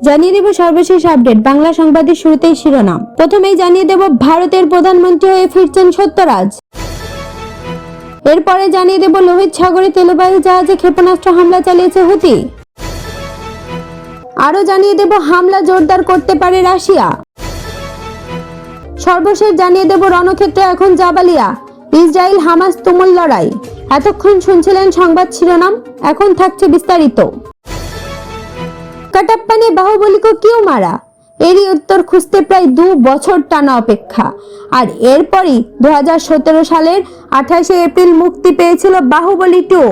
জানিয়ে দেব সর্বশেষ আপডেট বাংলা সংবাদের শুরুতেই শিরোনাম। প্রথমেই জানিয়ে দেব ভারতের প্রধানমন্ত্রী হয়ে ফিরছেন সত্যরাজ। এরপরে জানিয়ে দেব লোহিত সাগরে তেলবাহী জাহাজে ক্ষেপণাস্ত্র হামলা চালিয়েছে হুতি। আরো জানিয়ে দেব হামলা জোরদার করতে পারে রাশিয়া। সর্বশেষ জানিয়ে দেব রণক্ষেত্রে এখন জাবালিয়া, ইসরায়েল হামাস তুমুল লড়াই। এতক্ষণ শুনছিলেন সংবাদ শিরোনাম, এখন থাকছে বিস্তারিত। কাটাপ্পা ने बाहुबली को क्यों मारा? এরই উত্তর খুঁজতে প্রায় 2 বছর টানা অপেক্ষা। আর এরপরই 2017 সালের 28 এপ্রিল মুক্তি পেয়েছিল বাহুবলী 2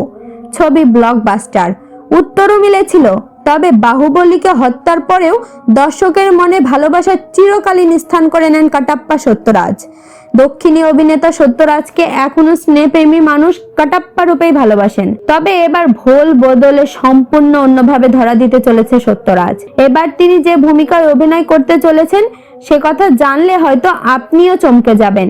ছবি ব্লকবাস্টার। উত্তরও মিলেছিল, তবে বাহুবলীকে হত্যার পরেও দর্শকের মনে ভালোবাসার চিরকালীন স্থান করে নেন কাটাপ্পা সত্যরাজ। দক্ষিণী অভিনেতা সত্যরাজকে এখনো স্নেহপ্রেমী মানুষ কাটাপ্পা রূপেই ভালোবাসেন। তবে এবার ভোল বদলে সম্পূর্ণ অন্যভাবে ধরা দিতে চলেছে সত্যরাজ। এবার তিনি যে ভূমিকায় অভিনয় করতে চলেছেন সে কথা জানলে হয়তো আপনিও চমকে যাবেন।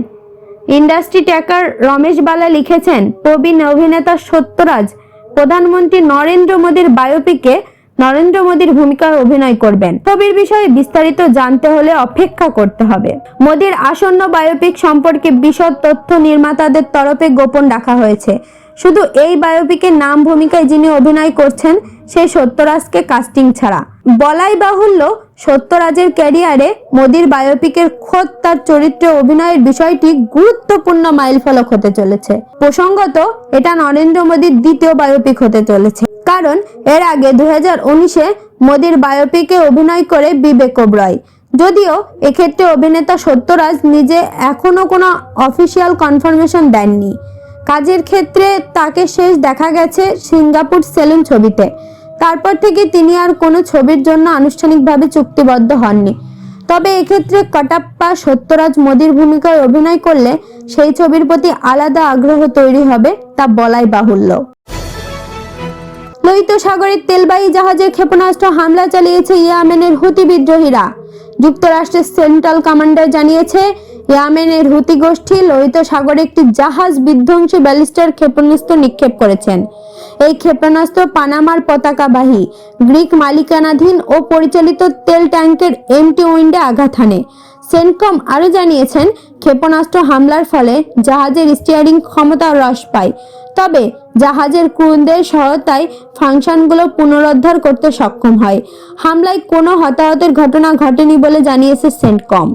ইন্ডাস্ট্রি ট্যাকার রমেশ বালা লিখেছেন, প্রবীণ অভিনেতা সত্যরাজ প্রধানমন্ত্রী নরেন্দ্র মোদীর বায়োপিকে নরেন্দ্র মোদীর ভূমিকায় অভিনয় করবেন। ছবির বিষয়ে বিস্তারিত জানতে হলে অপেক্ষা করতে হবে। মোদীর আসন্ন বায়োপিক সম্পর্কে বিশদ তথ্য নির্মাতাদের তরফে গোপন রাখা হয়েছে। শুধু এই বায়োপিকের নাম ভূমিকায় যিনি অভিনয় করছেন সেই সত্যরাজকে কাস্টিং ছাড়া। বলাই বাহুল্য, সত্যরাজের ক্যারিয়ারে মোদীর বায়োপিকের খোদ তার চরিত্রে অভিনয়ের বিষয়টি গুরুত্বপূর্ণ মাইলফলক হতে চলেছে। প্রসঙ্গত এটা নরেন্দ্র মোদীর দ্বিতীয় বায়োপিক হতে চলেছে, কারণ এর আগে 2019-এ মোদীর বায়োপিকে অভিনয় করে বিবেক ওবরয়। যদিও এক্ষেত্রে অভিনেতা সত্যরাজ নিজে এখনো কোনো অফিসিয়াল কনফার্মেশন দেননি। কাজের ক্ষেত্রে তাকে শেষ দেখা গেছে সিঙ্গাপুর সেলুন ছবিতে। তারপর থেকে তিনি আর কোনো ছবির জন্য আনুষ্ঠানিকভাবে চুক্তিবদ্ধ হননি। তবে এক্ষেত্রে কাটাপ্পা সত্যরাজ মোদীর ভূমিকায় অভিনয় করলে সেই ছবির প্রতি আলাদা আগ্রহ তৈরি হবে তা বলাই বাহুল্য। লোহিত সাগরের তেলবাহী জাহাজে ক্ষেপণাস্ত্র হামলা চালিয়েছে ইয়েমেনের হুতি বিদ্রোহীরা। যুক্তরাষ্ট্রের সেন্ট্রাল কমান্ডার জানিয়েছে, ইয়েমেনের হুতি গোষ্ঠী লোহিত সাগরে একটি জাহাজ বিধ্বংসী ব্যালিস্টার ক্ষেপণাস্ত্র নিক্ষেপ করেছেন। এই ক্ষেপণাস্ত্র পানামার পতাকাবাহী গ্রিক মালিকানাধীন ও পরিচালিত তেল ট্যাঙ্কের এমটি উইন্ডে আঘাত হানে। সেন্টকম আরো জানিয়েছেন, ক্ষেপণাস্ত্র হামলার ফলে জাহাজের স্টিয়ারিং ক্ষমতা হ্রাস পায়। তবে জাহাজের ক্রুদের সহায়তায় ফাংশনগুলো পুনরুদ্ধার করতে সক্ষম হয়। হামলায় কোনো হতাহতের ঘটনা ঘটেনি বলে জানিয়েছে সেন্টকম।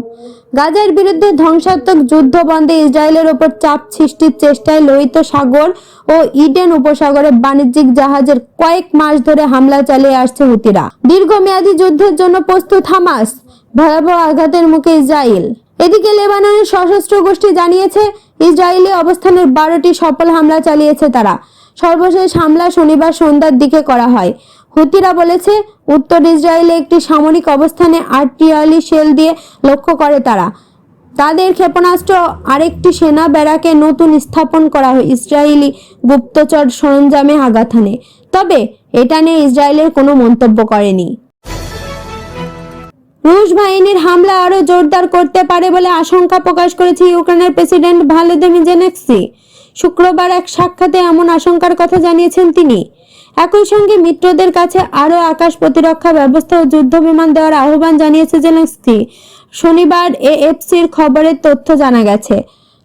গাজার বিরুদ্ধে ধ্বংসাত্মক যুদ্ধ বন্ধে ইসরায়েলের ওপর চাপ সৃষ্টির চেষ্টায় লোহিত সাগর ও ইডেন উপসাগরে বাণিজ্যিক জাহাজের কয়েক মাস ধরে হামলা চালিয়ে আসছে হুতিরা। দীর্ঘমেয়াদী যুদ্ধের জন্য প্রস্তুত হামাস, ভয়াবহ আঘাতের মুখে ইসরায়েল। এদিকে লেবাননের সশস্ত্র গোষ্ঠী জানিয়েছে, ইসরায়েলি অবস্থানের 12টি সফল হামলা চালিয়েছে তারা। সর্বশেষ হামলা শনিবার সন্ধ্যার দিকে করা হয়। হুতিরা বলেছে, উত্তর ইসরায়েলে একটি সামরিক অবস্থানে আর্টিলারি শেল দিয়ে লক্ষ্য করে তারা। তাদের ক্ষেপণাস্ত্র আরেকটি সেনা ব্যারাকে নতুন স্থাপন করা হয় ইসরায়েলি গুপ্তচর সরঞ্জামে আঘাত হানে। তবে এটা নিয়ে ইসরায়েলের কোনো মন্তব্য করেনি। রুশ বাহিনীর হামলা আরো জোরদার করতে পারে বলে আশঙ্কা প্রকাশ করেছে ইউক্রেনের প্রেসিডেন্ট ভলোদিমির জেলেনস্কি। শুক্রবার এক সাক্ষাতে এমন আশঙ্কার কথা জানিয়েছেন তিনি। একই সঙ্গে মিত্রদের কাছে আরো আকাশ প্রতিরক্ষা ব্যবস্থা ও যুদ্ধ বিমান দেওয়ার আহ্বান জানিয়েছে জেলেনস্কি। শনিবার এএফপির খবরের তথ্য জানা গেছে,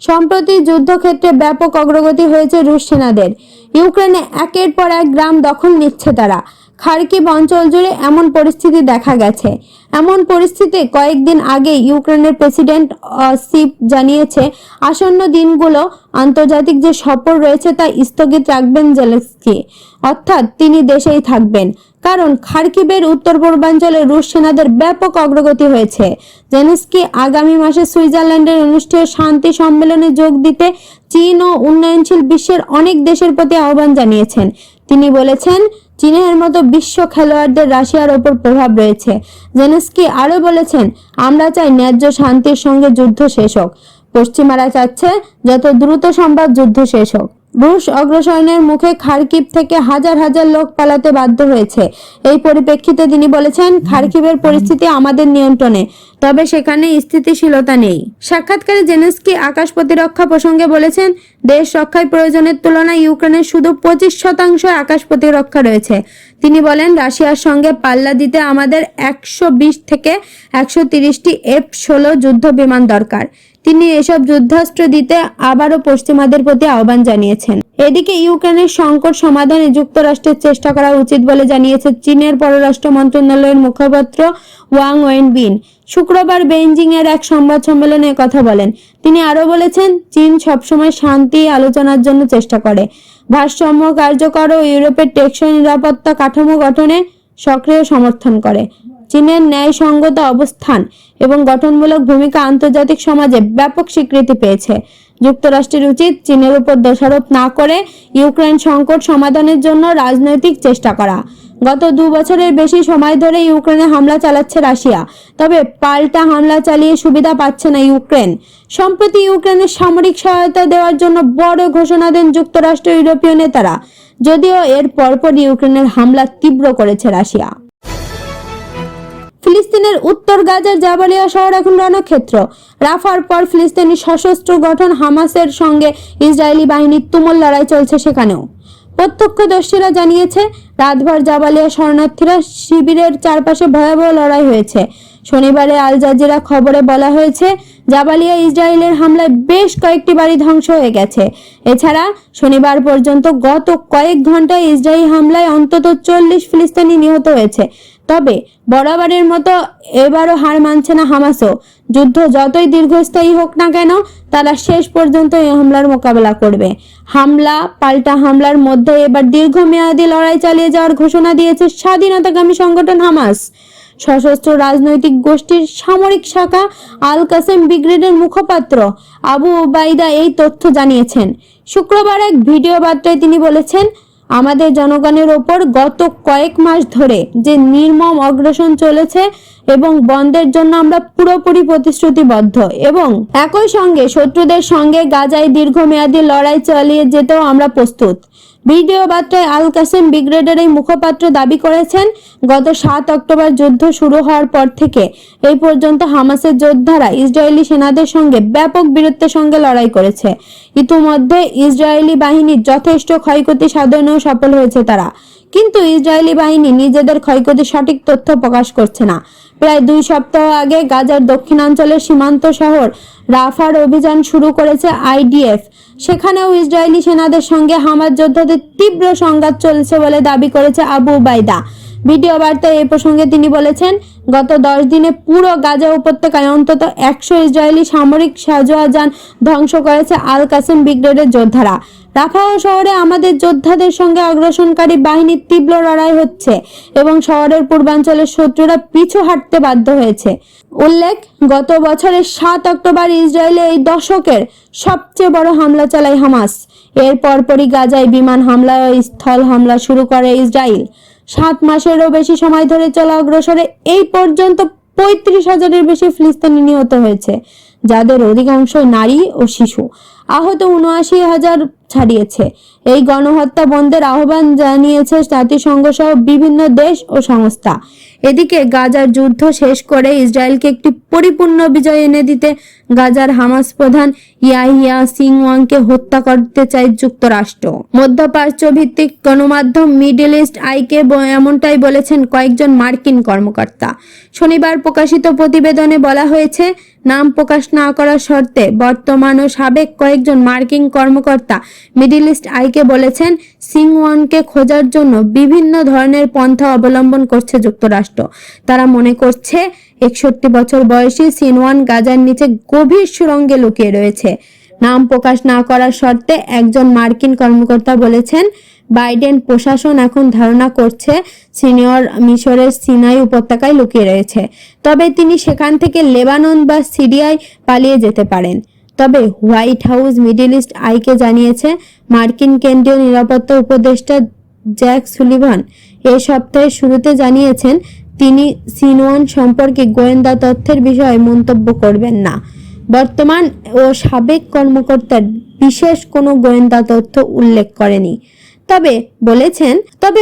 সম্প্রতি যুদ্ধক্ষেত্রে ব্যাপক অগ্রগতি হয়েছে রুশ সেনাদের। ইউক্রেনে একের পর এক গ্রাম দখল নিচ্ছে তারা। খার্কিভ অঞ্চল জুড়ে এমন পরিস্থিতি দেখা গেছে। এমন পরিস্থিতি কয়েকদিন আগে ইউক্রেনের প্রেসিডেন্ট অসিপ জানিয়েছে, আসন্ন দিনগুলো আন্তর্জাতিক যে সফর রয়েছে তা স্থগিত রাখবেন জেলেনস্কি, অর্থাৎ তিনি দেশেই থাকবেন। কারণ খার্কিভের উত্তর পূর্বাঞ্চলে রুশ সেনাদের ব্যাপক অগ্রগতি হয়েছে। জেলেনস্কি আগামী মাসে সুইজারল্যান্ডের অনুষ্ঠেয় শান্তি সম্মেলনে যোগ দিতে চীন ও উন্নয়নশীল বিশ্বের অনেক দেশের প্রতি আহ্বান জানিয়েছেন। তিনি বলেছেন, চীনের মতো বিশ্ব খেলোয়াড়দের রাশিয়ার ওপর প্রভাব রয়েছে। জেলেনস্কি আরো বলেছেন, আমরা চাই ন্যায্য শান্তির সঙ্গে যুদ্ধ শেষ হোক। পশ্চিমারা চাচ্ছে যত দ্রুত সম্ভব যুদ্ধ শেষ হোক। রুশ অগ্রাসনের মুখে খার্কিভ থেকে হাজার হাজার লোক পালাতে বাধ্য হয়েছে। এই পরিপ্রেক্ষিতে তিনি বলেছেন, খার্কিভের পরিস্থিতি আমাদের নিয়ন্ত্রণে, তবে সেখানে স্থিতিশীলতা নেই। সাক্ষাৎকারে জেলেনস্কি আকাশ প্রতিরক্ষা প্রসঙ্গে বলেছেন, দেশ রক্ষায় প্রয়োজনের তুলনায় ইউক্রেনের শুধু 25% আকাশ প্রতিরক্ষা রয়েছে। তিনি বলেন, রাশিয়ার সঙ্গে পাল্লা দিতে আমাদের 120 থেকে 130টি F-16 যুদ্ধ বিমান দরকার। তিনি এসব যুদ্ধাস্ত্র দিতে আবারও পশ্চিমাদের প্রতি আহ্বান জানিয়েছেন। এদিকে ইউক্রেনের সংকট সমাধানে যুক্তরাষ্ট্রের চেষ্টা করা উচিত বলে জানিয়েছে চীনের পররাষ্ট্র মন্ত্রণালয়ের মুখপাত্র ওয়াং ওয়েনবিন। শুক্রবার বেইজিং এর এক সংবাদ সম্মেলনে কথা বলেন। তিনি আরো বলেছেন, চীন সবসময় শান্তি আলোচনার জন্য চেষ্টা করে, ভারসাম্য কার্যকর ও ইউরোপের টেকসই নিরাপত্তা কাঠামো গঠনে সক্রিয় সমর্থন করে। চীনের ন্যায়সঙ্গত অবস্থান এবং গঠনমূলক ভূমিকা আন্তর্জাতিক সমাজে ব্যাপক স্বীকৃতি পেয়েছে। যুক্তরাষ্ট্রের উচিত চীনের উপর দোষারোপ না করে ইউক্রেন সংকট সমাধানের জন্য রাজনৈতিক চেষ্টা করা। গত 2 বছরের বেশি সময় ধরে ইউক্রেনে হামলা চালাচ্ছে রাশিয়া, তবে পাল্টা হামলা চালিয়ে সুবিধা পাচ্ছে না ইউক্রেন। সম্প্রতি ইউক্রেনের সামরিক সহায়তা দেওয়ার জন্য বড় ঘোষণা দেন যুক্তরাষ্ট্র ইউরোপীয় নেতারা, যদিও এর পরপর ইউক্রেনের হামলা তীব্র করেছে রাশিয়া। ফিলিস্তিনের উত্তর গাজার জাবালিয়া শহর এখন রণক্ষেত্র। রাফার পর ফিলিস্তিনি সশস্ত্র গঠন হামাসের সঙ্গে ইসরায়েলি বাহিনীর তুমুল লড়াই চলছে সেখানেও। প্রত্যক্ষদর্শীরা জানিয়েছে, রাতভর জাবালিয়া শরণার্থীরা শিবিরের চারপাশে ভয়াবহ লড়াই হয়েছে। শনিবারে আল জাজিরা খবরে বলা হয়েছে, জাবালিয়া ইসরায়েলের হামলায় বেশ কয়েকটি বাড়ি ধ্বংস হয়ে গেছে। এছাড়া শনিবার পর্যন্ত গত কয়েক ঘন্টায় ইসরায়েলি হামলায় অন্তত 40 ফিলিস্তিনি নিহত হয়েছে। তবে বরাবরের মতো এবারও হার মানছে না হামাসও। যুদ্ধ যতই দীর্ঘস্থায়ী হোক না কেন, তারা শেষ পর্যন্ত এই হামলার মোকাবেলা করবে। হামলা পাল্টা হামলার মধ্যে এবার দীর্ঘমেয়াদী লড়াই চালিয়ে যাওয়ার ঘোষণা দিয়েছে স্বাধীনতাকামী সংগঠন হামাস। সশস্ত্র রাজনৈতিক গোষ্ঠীর সামরিক শাখা আল কাসেম ব্রিগেডের মুখপাত্র আবু ওবাইদা এই তথ্য জানিয়েছেন। শুক্রবার এক ভিডিও বার্তায় তিনি বলেছেন, আমাদের জনগণের ওপর গত কয়েক মাস ধরে যে নির্মম অগ্রাসন চলেছে এবং বন্ধের জন্য আমরা পুরোপুরি প্রতিশ্রুতিবদ্ধ এবং একই সঙ্গে শত্রুদের সঙ্গে গাজায় দীর্ঘমেয়াদী লড়াই চালিয়ে যেতেও আমরা প্রস্তুত। ভিডিও বার্তায় আল কাসেম ব্রিগেডের এই মুখপাত্র দাবি করেছেন, গত 7 অক্টোবর যুদ্ধ শুরু হওয়ার পর থেকে এই পর্যন্ত হামাসের যোদ্ধারা ইসরায়েলি সেনাদের সঙ্গে ব্যাপক বীরত্বের সঙ্গে লড়াই করেছে। ইতিমধ্যে ইসরায়েলি বাহিনীর যথেষ্ট ক্ষয়ক্ষতি সাধনেও সফল হয়েছে তারা, কিন্তু ইসরায়েলি বাহিনী নিজেদের ক্ষয়ক্ষতির সঠিক তথ্য প্রকাশ করছে না। প্রায় 2 সপ্তাহ আগে গাজার দক্ষিণাঞ্চলের সীমান্ত শহর রাফার অভিযান শুরু করেছে আইডিএফ। সেখানেও ইসরায়েলি সেনাদের সঙ্গে হামাস যোদ্ধাদের তীব্র সংঘাত চলছে বলে দাবি করেছে আবু ওবাইদা। ভিডিও বার্তায় এই প্রসঙ্গে তিনি বলেছেন, গত 10 দিনে পুরো গাজা উপত্যকায় অন্তত 100 ইসরায়েলি সামরিক সাজোয়াজান ধ্বংস করেছে আল কাসেম ব্রিগেডের যোদ্ধারা। রাফাহ শহরে আমাদের যোদ্ধাদের সঙ্গে আগ্রাসনকারী বাহিনীর তীব্র লড়াই হচ্ছে এবং শহরের পূর্বাঞ্চলের শত্রুরা পিছু হাঁটতে বাধ্য হয়েছে। উল্লেখ, গত বছরের 7 অক্টোবর ইসরায়েলে এই দশকের সবচেয়ে বড় হামলা চালায় হামাস। এর পরপরই গাজায় বিমান হামলা ও স্থল হামলা শুরু করে ইসরায়েল। 7 মাসেরও বেশি সময় ধরে চলা অগ্রসরে এই পর্যন্ত 35,000-এর বেশি ফিলিস্তিনি নিহত হয়েছে, যাদের অধিকাংশ নারী ও শিশু। আহত 79,000 ছাড়িয়েছে। এই গণহত্যা বন্ধের আহ্বান জানিয়েছে জাতিসংঘ সহ বিভিন্ন দেশ ও সংস্থা। এদিকে গাজার যুদ্ধ শেষ করে ইসরায়েলকে একটি পরিপূর্ণ বিজয় এনে দিতে গাজার হামাস প্রধান ইয়াহিয়া সিনওয়ারকে হত্যা করতে চায় যুক্তরাষ্ট্র। মধ্যপ্রাচ্য ভিত্তিক গণমাধ্যম মিডল ইস্ট আইকে এমনটাই বলেছেন কয়েকজন মার্কিন কর্মকর্তা। শনিবার প্রকাশিত প্রতিবেদনে বলা হয়েছে, নাম প্রকাশ না করার শর্তে বর্তমান ও সাবেক কয়েকজন মার্কিন কর্মকর্তা মিডল ইস্ট আইকে বলেছেন, সিনওয়ারকে খোঁজার জন্য বিভিন্ন ধরনের পন্থা অবলম্বন করছে যুক্তরাষ্ট্র। তারা মনে করছে 61 বছর বয়সী সিনওয়ার গাজার নিচে গভীর সুড়ঙ্গে লুকিয়ে রয়েছে। নাম প্রকাশ না করার শর্তে একজন মার্কিন কর্মকর্তা বলেছেন, বাইডেন প্রশাসন এখন ধারণা করছে সিনিয়র মিশরের সিনাই উপত্যকায় লুকিয়ে রয়েছে, তবে তিনি সেখান থেকে লেবানন বা সিরিয়ায় পালিয়ে যেতে পারেন। তবে হোয়াইট হাউস মিডল ইস্ট আইকে জানিয়েছে, মার্কিন কেন্দ্রীয় নিরাপত্তা উপদেষ্টা জ্যাক সুলিভান এই সপ্তাহের শুরুতে জানিয়েছেন তিনি সিনওয়ার সম্পর্কে গোয়েন্দা তথ্যের বিষয়ে মন্তব্য করবেন না। বর্তমান ও সাবেক কর্মকর্তার বিশেষ কোনো গোয়েন্দা তথ্য উল্লেখ করেনি। তবে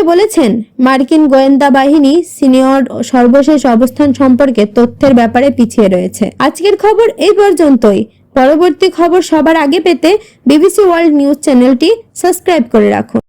বলেছেন মার্কিন গোয়েন্দা বাহিনী সিনিয়র সর্বশেষ অবস্থান সম্পর্কে তথ্যের ব্যাপারে পিছিয়ে রয়েছে। আজকের খবর এই পর্যন্তই। পরবর্তী খবর সবার আগে পেতে বিবিসি ওয়ার্ল্ড নিউজ চ্যানেলটি সাবস্ক্রাইব করে রাখুন।